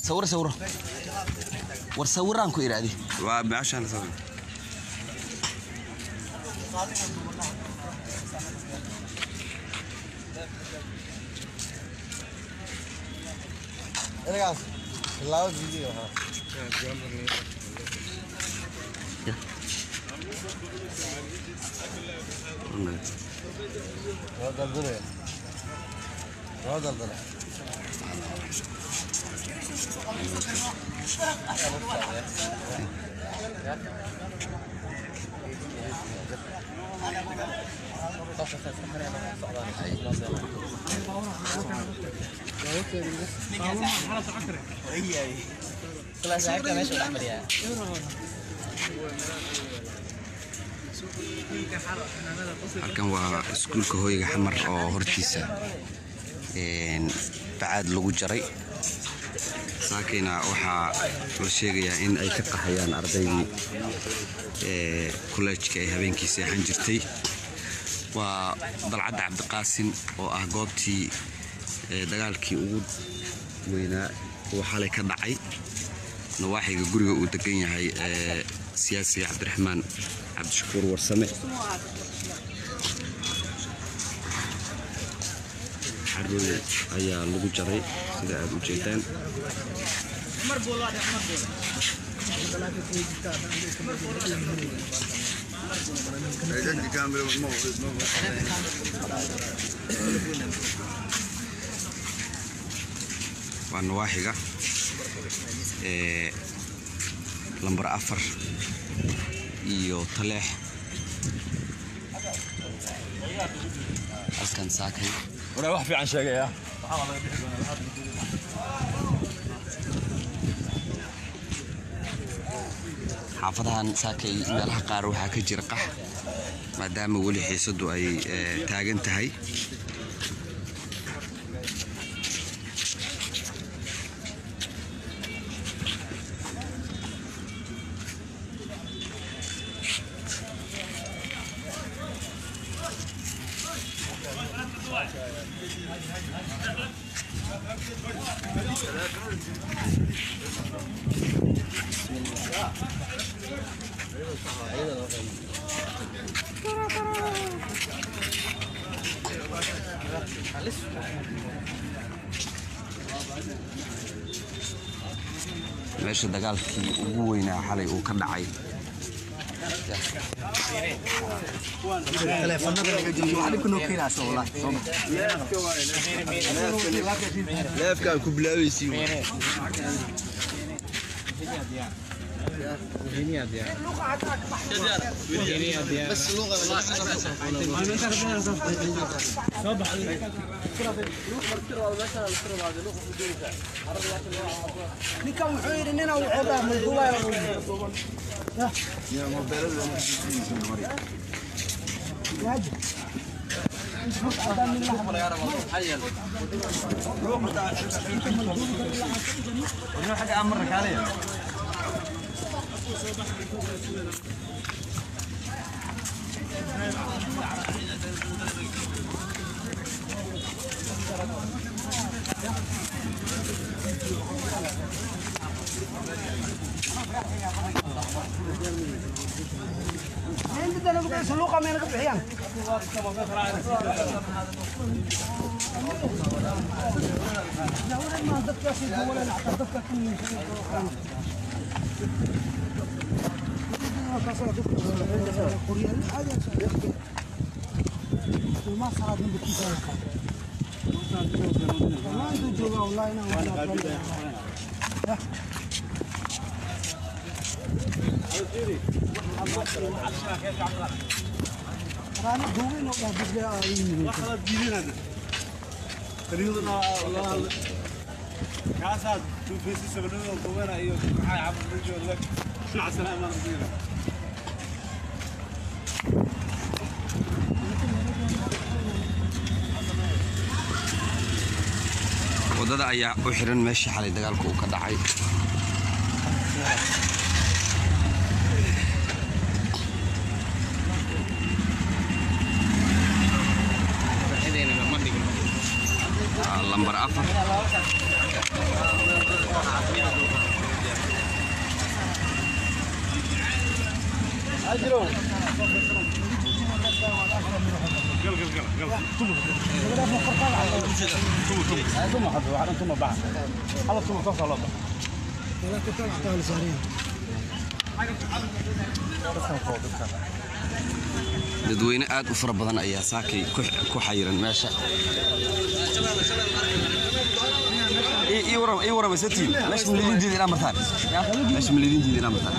صورة ورصورانكو إرادي وبعشان صور رجع لاود فيديو ها هذا الدنيا هذا الدنيا halkan waa iskuulka hooyga xamar oo hortiisa bacaad lagu jaray saakina waxaa la sheegayaa in ay ka qaxayaan ardaydii college-ka ay habeenkii seexan jirtay waa dalcadda cabdiqaasin oo ah goobtii dagaalkii ugu weynaa oo xalay ka dhacay nawaaxiga guriga uu degan yahay siyaasiga cabdiraxmaan cabdishakuur warsame xarooy ayaa lagu jaray sida aad u jeedaan waa nawaaxiga lambar 4 iyo taleex halkan saakay ولا واحد في عن شيء يا xaafadahan saakay meelaha qaar waxaa ka jira qax maadaama weli xiisadu ay taagan tahay meesha dagaalkii ugu weynaa xalay uu ka dhacay telefonada laga joogo waxa ku nookeena soo walaah leefka ku bilaawaysi بس لغه نكم حير اننا وعدا من دوله يا موبايل بدنا نبقى سلوقه ما نقبل حيان ما دكا في ولا نعتقد كل ما صار من بكيسة ما عنده جواب والله أنا أنا دوين ولا بس لا واحد جديد هذا تريدنا والله كاسات في سبعين وطوينا أيوة حاجة عم نجوا لك شو عسنا ما نقدر wadada ayaa u xiran meeshii xalay dagaalku uu ka dhacay lambar 4 dadweyne aad u fara badan ayaa saakay ku xayiran meesha اي ورا مساتين مش مليين دي مرتان مش مليين دي مرتان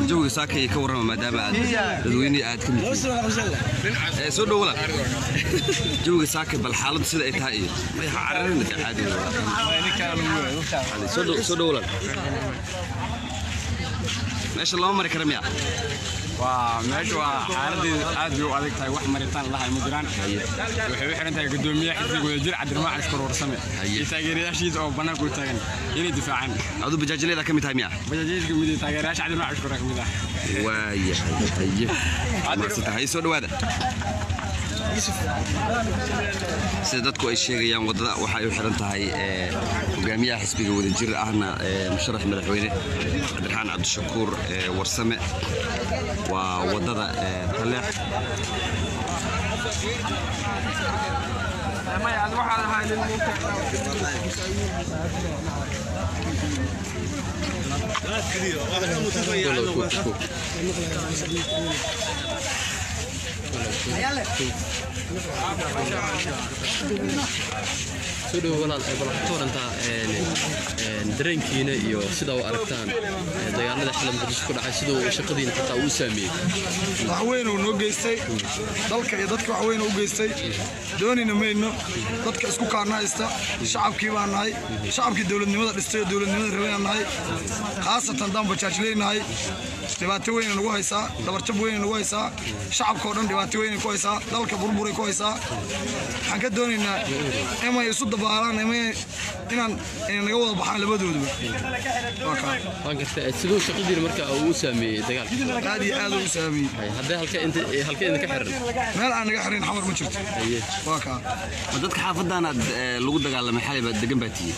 جو ساكي كورما مادام dadweyne aad ka mid soo dhawla جو ساكي bal xaalad sida ay tahay ma xararin caadi soo dhawla meesha loo mari kara miya وماشي وحالتي عادي وأديك تاي واحد مرتين الله المديران وحبي حرنت قدومية حتى ويجري عبد الرحمن عشكر ورسمي يتاجر شيء أو بنا كل تاجر يلي دفاع عنه عضو بجاجلي ذا كم تايم يا بجاجلي كم يتاجر عبد الرحمن عشكر كم ذا واي طيب هاي سو هذا سيدتكو ay sheegayaan wadada waxay u xiran tahay hogaamiyaha xisbiga wadajir ahna musharax madaxweyne Cabdiraxmaan Cabdishakuur warsame waa wadada taleex ما يعني واحد هاي سودو ولا البلاتورنتا درينكينا iyo sida uu aragtaan dagaalada xilin qudus ku dhacay sidoo shaqadiina xitaa uu saameeyay wax weyn oo noo geystay dalka iyo dadka wax weyn oo u geystay doonina meeyno dadka isku kaarnaysta shacabkii baan nahay shacabkii dawladnimada dhistay dawladnimada rabeen nahay khaasatan damba jaajleenahay dhibaato weyn nagu haysaa dabarjab weyn nagu haysaa shacabka oo dhan dhibaato weyn ku haysaa dalka burburay ku haysaa waxaan ka doonaynaa inay isu dabaalaan inaan naga wada baxaan labadooduba waan gartay sidoo shaqadiina marka uu saameeyay dagaalka aad iyo aad uu saameeyay hadda halka ka xiran meel aan naga xirin xamar ma jirto waa ka dadka xaafadana lagu dagaalamay xalay baad degan baatiyay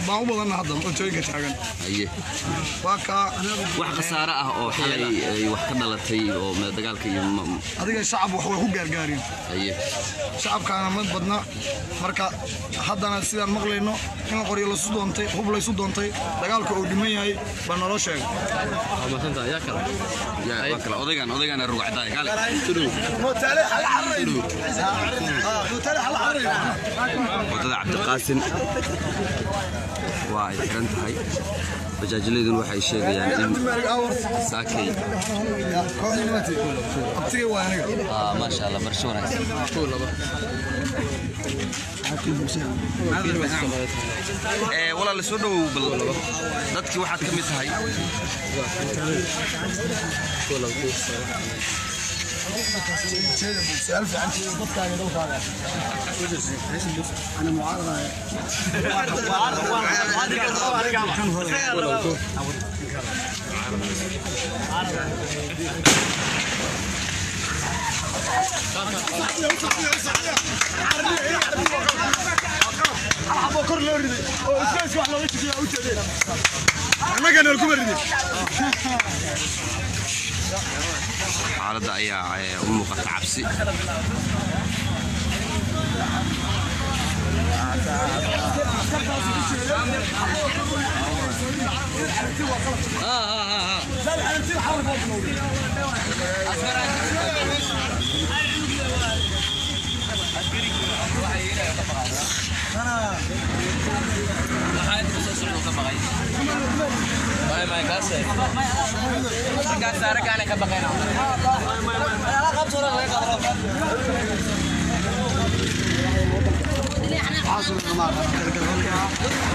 baan u badan hadda cuntoyinka taagan aye waa ka wax khasaare ah oo xalay ay wax ka dhalatay oo dagaalka iyo adiga shacab wax way ku gaargaareen aye shacabkaana ma badna marka haddana sidaan maqlayno in qoryo la soo doontay hub la soo doontay dagaalka uu dhiman yahay baa naloo sheegay ama santa yaa kala odaygan rugacday gal tuduu mootaale hal xaray mootaale hal xaray wadada Cabdiqaasin waa ay xiran tahay bajaajleeduna waxay sheegayaan in saakay abtiga waa aniga ma sha Allah marsho wanaagsan wala la soo dhaw bal dadkii waxaad ka mid tahay سألف عن ضبط على ضوء هذا أنا معارضة xaaladda ayaa u muuqata cabsi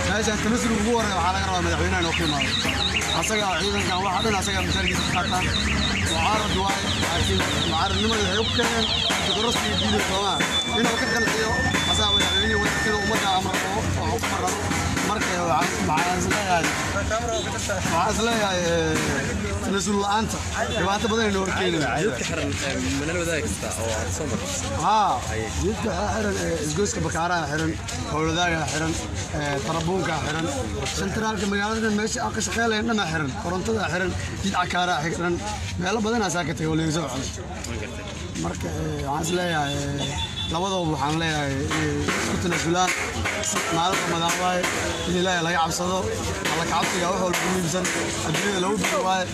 meeshan tamisru ugu horeeya waxaa laga rabaa madaxweynaha inuu qiimaado asaga ciidankan waxa dhan asaga mashaarikiisa ka qaataan mucaarad waaye laakiin mucaaradnimada waxay u keeneen federasi iyo diida soomaa inuu ka qanciyo asaga madaxweynihii wadankada ummadda amar oo wax u marrado marka waxaan leeyahay waxaan isleeyahay tanasul la'aanta dhibaato badan inuu horkeenayo jidka xiran mana wadaagi kartaa oo aad soo martay jidka xiran isgoyska bakaaraha xiran howladaaga xiran tarabuunka xiran sentraalka magaalada meesha aan ka shaqeynayna dhama xiran korontada xiran jid cakaaraha xiran meelo badan ayaa ka tagay waliga soo marka waxaan isleeyahay labadooda waxaan leeyahay isku tanasulaan maalin Ramadan waaye in Ilaahay laga cabsado alla ka cabsiga wax walba muhiimsan adduunyada lagu bixi waaye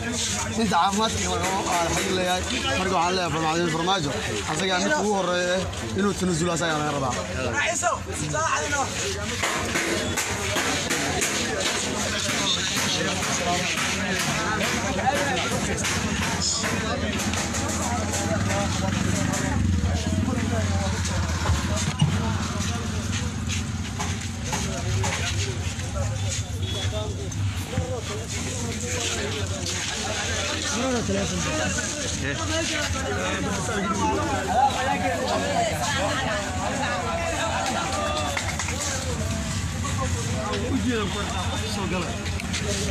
inta caafimaadka laga alxamdulillaah marka waxaan leeyahay farmaajo asaga mid ugu horeeya inuu tanasulo asaga laga rabaa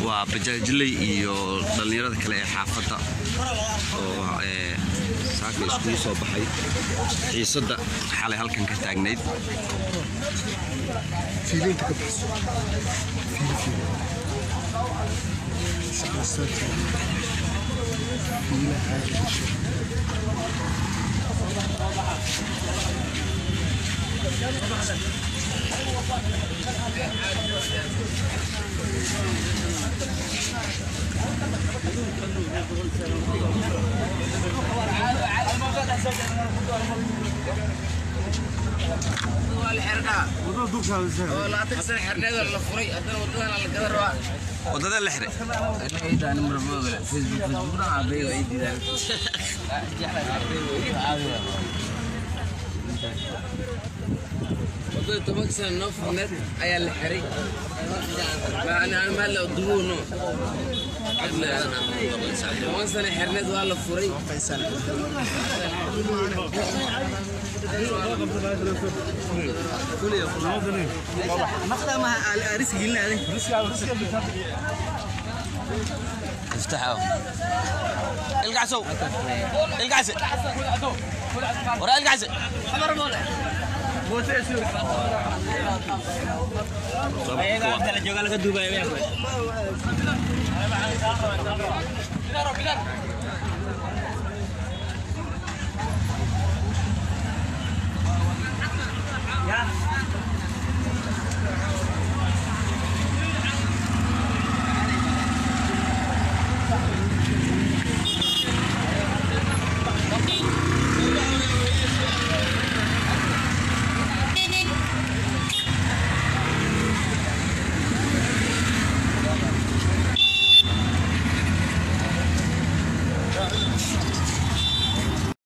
waa bajaajilay iyo dhalinyarada kale ee xaafadda oo saaka iskugu soo baxay xiisadda xalay halkan ka taagnayd wadada la xiray toban sano noo furneed ayaa la xiray macnaa ma la duuno toban sano xirneed waa la furay افتحوا القعسوا القعسة وراء القعسة